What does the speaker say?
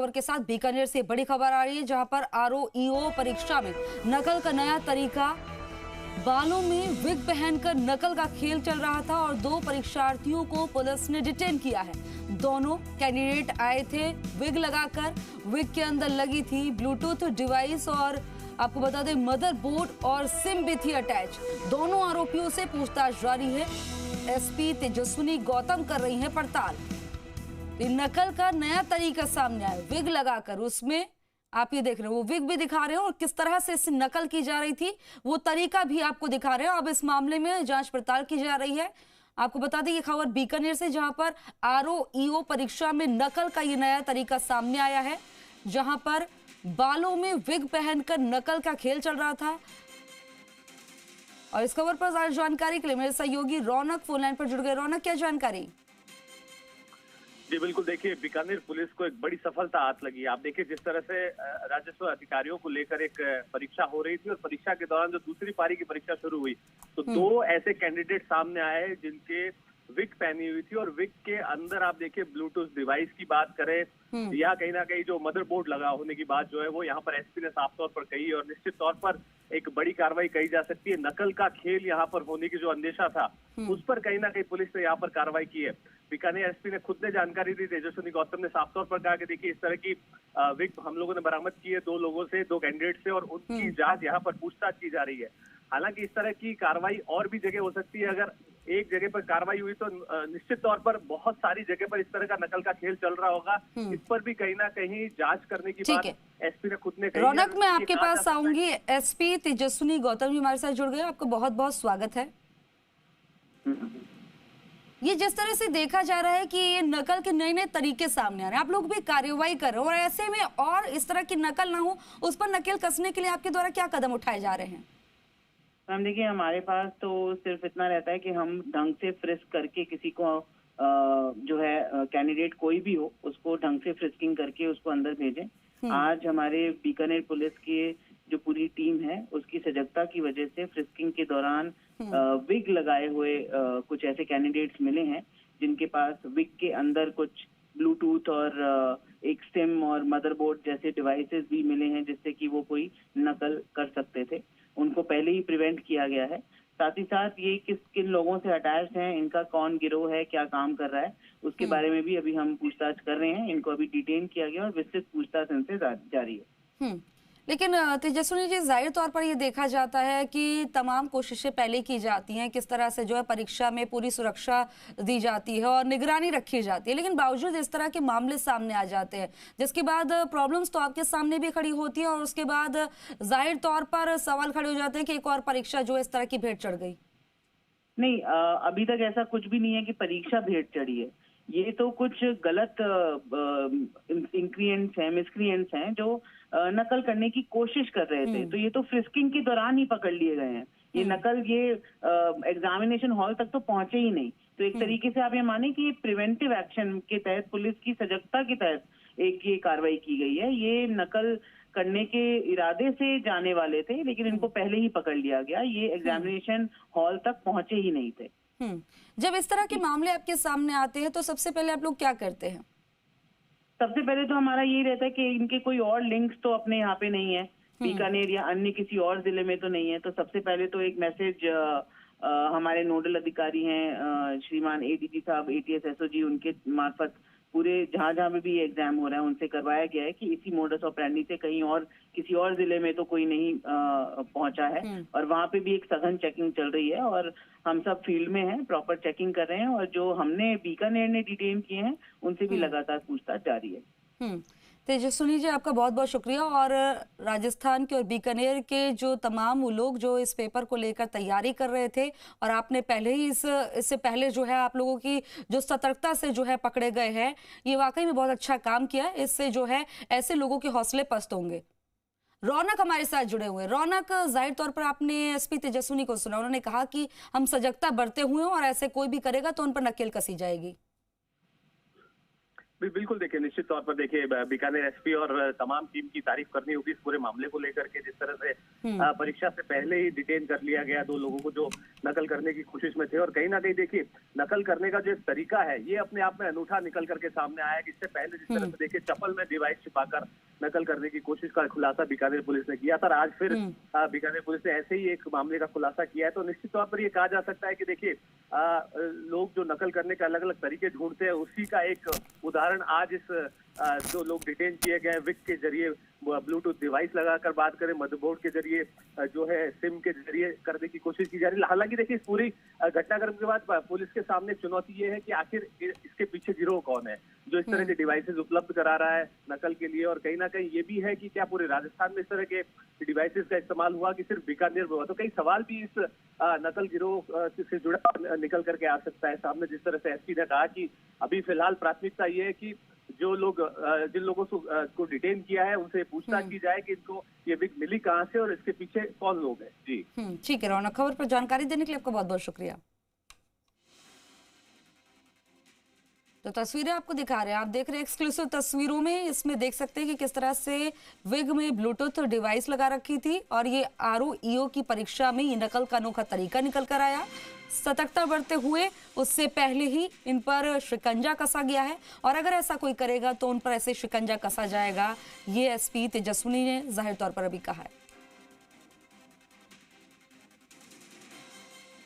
खबर के साथ बीकानेर से बड़ी खबर आ रही है, जहां पर आरओ परीक्षा में नकल का नया तरीका। बालों में विग पहनकर नकल का खेल चल रहा था और 2 परीक्षार्थियों को पुलिस ने डिटेन किया है। दोनों कैंडिडेट आए थे विग लगाकर। विग के अंदर लगी थी ब्लूटूथ डिवाइस और आपको बता दें मदरबोर्ड और सिम भी थी अटैच। दोनों आरोपियों से पूछताछ जारी है। एसपी तेजस्विनी गौतम कर रही हैं पड़ताल। नकल का नया तरीका सामने आया, विग लगाकर। उसमें आप ये देख रहे हो, वो विग भी दिखा रहे हो और किस तरह से इससे नकल की जा रही थी वो तरीका भी आपको दिखा रहे हो। अब इस मामले में जांच पड़ताल की जा रही है। आपको बता दें ये खबर बीकानेर से, जहां पर आरओ परीक्षा में नकल का ये नया तरीका सामने आया है, जहां पर बालों में विग पहनकर नकल का खेल चल रहा था। और इस खबर पर ज्यादा जानकारी के लिए मेरे सहयोगी रौनक फोन लाइन पर जुड़ गए। रौनक, क्या जानकारी? जी बिल्कुल, देखिए बीकानेर पुलिस को एक बड़ी सफलता हाथ लगी। आप देखिए जिस तरह से राजस्व अधिकारियों को लेकर एक परीक्षा हो रही थी और परीक्षा के दौरान जो दूसरी पारी की परीक्षा शुरू हुई तो 2 ऐसे कैंडिडेट सामने आए जिनके विग पहनी हुई थी और विग के अंदर आप देखिए ब्लूटूथ डिवाइस की बात करें या कहीं ना कहीं जो मदरबोर्ड लगा होने की बात जो है वो यहाँ पर एसपी ने साफ तौर पर कही और निश्चित तौर पर एक बड़ी कार्रवाई कही जा सकती है। नकल का खेल यहाँ पर होने की जो अंदेशा था उस पर कहीं ना कहीं पुलिस ने यहाँ पर कार्रवाई की है। बीकानेर एसपी ने खुद ने जानकारी दी। तेजस्विनी गौतम ने साफ तौर पर कहा कि देखिए इस तरह की विग हम लोगों ने बरामद की है 2 लोगों से, 2 कैंडिडेट से, और उनकी जांच यहाँ पर पूछताछ की जा रही है। हालांकि इस तरह की कार्रवाई और भी जगह हो सकती है। अगर एक जगह पर कार्रवाई हुई तो निश्चित तौर पर बहुत सारी जगह पर इस तरह का नकल का खेल चल रहा होगा। इस पर भी कहीं ना कहीं जांच करने की बात एसपी ने खुद ने कही। रौनक, मैं आपके पास आऊंगी। एसपी तेजस्विनी गौतम भी हमारे साथ जुड़ गए। आपका बहुत बहुत स्वागत है। ये जिस तरह से देखा जा रहा है कि ये नकल के नए नए तरीके सामने आ रहे हैं, आप लोग भी कार्रवाई कर रहे हो और ऐसे में और इस तरह की नकल ना हो उस पर नकेल कसने के लिए आपके द्वारा क्या कदम उठाए जा रहे हैं? मैम देखिए, हमारे पास तो सिर्फ इतना रहता है कि हम ढंग से फ्रिस्क करके किसी को जो है कैंडिडेट कोई भी हो उसको ढंग से फ्रिस्किंग करके उसको अंदर भेजें। आज हमारे बीकानेर पुलिस की जो पूरी टीम है उसकी सजगता की वजह से फ्रिस्किंग के दौरान विग लगाए हुए कुछ ऐसे कैंडिडेट्स मिले हैं जिनके पास विग के अंदर कुछ ब्लूटूथ और एक सिम और मदरबोर्ड जैसे डिवाइसेस भी मिले हैं जिससे कि वो कोई नकल कर सकते थे। उनको पहले ही प्रिवेंट किया गया है। साथ ही साथ ये किन लोगों से अटैच्ड हैं, इनका कौन गिरोह है, क्या काम कर रहा है, उसके बारे में भी अभी हम पूछताछ कर रहे हैं। इनको अभी डिटेन किया गया और विस्तृत पूछताछ इनसे जारी है। लेकिन तेजस्विनी जी, जाहिर तौर पर ये देखा जाता है कि तमाम कोशिशें पहले की जाती हैं, किस तरह से जो है परीक्षा में पूरी सुरक्षा दी जाती है और निगरानी रखी जाती है, लेकिन बावजूद इस तरह के मामले सामने आ जाते हैं जिसके बाद प्रॉब्लम्स तो आपके सामने भी खड़ी होती है और उसके बाद जाहिर तौर पर सवाल खड़े हो जाते हैं कि एक और परीक्षा जो है इस तरह की भेंट चढ़ गई। नहीं, अभी तक ऐसा कुछ भी नहीं है कि परीक्षा भेंट चढ़ी है। ये तो कुछ गलत इंक्रिएंट्स हैं, मिसक्रिएंट्स हैं जो नकल करने की कोशिश कर रहे थे। तो ये तो फ्रिस्किंग के दौरान ही पकड़ लिए गए हैं। ये नकल ये एग्जामिनेशन हॉल तक तो पहुंचे ही नहीं। तो एक तरीके से आप ये माने कि प्रिवेंटिव एक्शन के तहत पुलिस की सजगता के तहत एक ये कार्रवाई की गई है। ये नकल करने के इरादे से जाने वाले थे लेकिन इनको पहले ही पकड़ लिया गया। ये एग्जामिनेशन हॉल तक पहुंचे ही नहीं थे। जब इस तरह के मामले आपके सामने आते हैं तो सबसे पहले आप लोग क्या करते हैं? सबसे पहले तो हमारा यही रहता है कि इनके कोई और लिंक्स तो अपने यहाँ पे नहीं है, बीकानेर या अन्य किसी और जिले में तो नहीं है। तो सबसे पहले तो एक मैसेज हमारे नोडल अधिकारी हैं श्रीमान एडीजी साहब, एटीएस एसओजी, उनके मार्फत पूरे जहां पे भी एग्जाम हो रहा है उनसे करवाया गया है कि इसी मोडस ऑपरेंडी से कहीं और किसी और जिले में तो कोई नहीं पहुंचा है। और वहां पे भी एक सघन चेकिंग चल रही है और हम सब फील्ड में हैं, प्रॉपर चेकिंग कर रहे हैं और जो हमने बीकानेर ने डिटेन किए हैं उनसे भी लगातार पूछताछ जारी है। तेजस्विनी जी, आपका बहुत बहुत शुक्रिया। और राजस्थान के और बीकानेर के जो तमाम वो लोग जो इस पेपर को लेकर तैयारी कर रहे थे और आपने पहले ही इससे पहले जो है आप लोगों की जो सतर्कता से जो है पकड़े गए हैं, ये वाकई में बहुत अच्छा काम किया। इससे जो है ऐसे लोगों के हौसले पस्त होंगे। रौनक हमारे साथ जुड़े हुए। रौनक, जाहिर तौर पर आपने एसपी तेजस्विनी को सुना, उन्होंने कहा कि हम सजगता बरते हुए हैं और ऐसे कोई भी करेगा तो उन पर नकेल कसी जाएगी। बिल्कुल देखिए, निश्चित तौर पर देखिए बीकानेर एसपी और तमाम टीम की तारीफ करनी होगी इस पूरे मामले को लेकर के, जिस तरह से परीक्षा से पहले ही डिटेन कर लिया गया 2 लोगों को जो नकल करने की कोशिश में थे। और कहीं ना कहीं देखिए नकल करने का जो तरीका है ये अपने आप में अनूठा निकल करके सामने आया है। इससे पहले जिस तरह से देखिए चप्पल में डिवाइस छिपाकर नकल करने की कोशिश का खुलासा बीकानेर पुलिस ने किया था। आज फिर बीकानेर पुलिस ने ऐसे ही एक मामले का खुलासा किया है। तो निश्चित तौर पर ये कहा जा सकता है कि देखिए लोग जो नकल करने के अलग अलग तरीके ढूंढते हैं, उसी का एक उदाहरण आज इस जो लोग डिटेन किए गए विक के जरिए ब्लूटूथ डिवाइस लगाकर बात करें, मदरबोर्ड के जरिए जो है सिम के जरिए करने की कोशिश की जा रही है। हालांकि देखिए इस पूरी घटनाक्रम के बाद पुलिस के सामने चुनौती ये है कि आखिर इसके पीछे गिरोह कौन है जो इस तरह के डिवाइसेस उपलब्ध करा रहा है नकल के लिए। और कहीं ना कहीं ये भी है कि क्या पूरे राजस्थान में इस तरह के डिवाइसेस का इस्तेमाल हुआ कि सिर्फ बीकानेर में हुआ। तो कई सवाल भी इस नकल गिरोह से जुड़ा निकल करके आ सकता है सामने। जिस तरह से एसपी ने कहा कि अभी फिलहाल प्राथमिकता ये है कि जो लोग जिन लोगों को डिटेन किया है उनसे पूछताछ की जाए कि इनको ये विग मिली कहाँ से और इसके पीछे कौन लोग हैं। जी ठीक है रौनक, खबर पर जानकारी देने के लिए आपका बहुत बहुत शुक्रिया। तो तस्वीरें आपको दिखा रहे हैं, आप देख रहे हैं एक्सक्लूसिव तस्वीरों में। इसमें देख सकते हैं कि किस तरह से विग में ब्लूटूथ डिवाइस लगा रखी थी और ये RO-EO की परीक्षा में ये नकल का अनोखा तरीका निकल कर आया। सतर्कता बरतते हुए उससे पहले ही इन पर शिकंजा कसा गया है और अगर ऐसा कोई करेगा तो उन पर ऐसे शिकंजा कसा जाएगा, ये एसपी तेजस्विनी ने जाहिर तौर पर अभी कहा है।